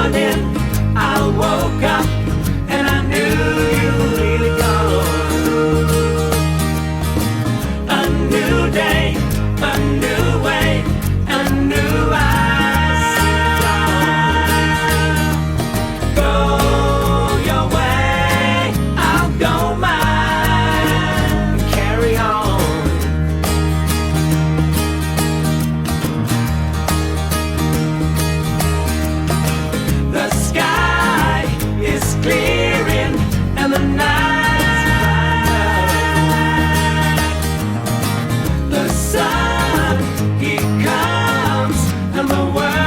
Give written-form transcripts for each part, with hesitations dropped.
morning I woke up and I knew you were really gone. A new day, a new way, a new go your way, I'll go mine. Carry on. The sky is clearing and the night, the sun, he comes and the world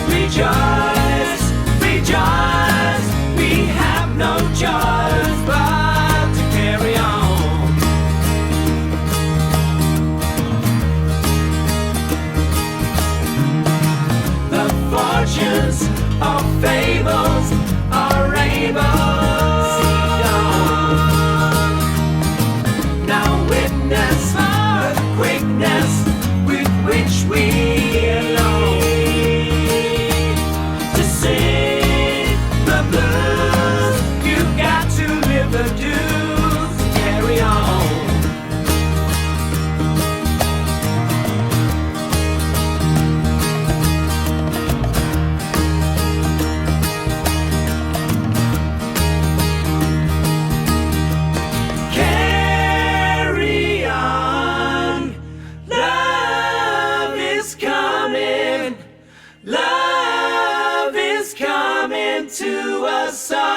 rejoice, rejoice. We have no choice but to carry on. The fortunes of fables are able now witness the quickness with which we lead to sing the blues. You've got to live the dues. Carry on. Carry on. Love is coming. Love is coming to us all.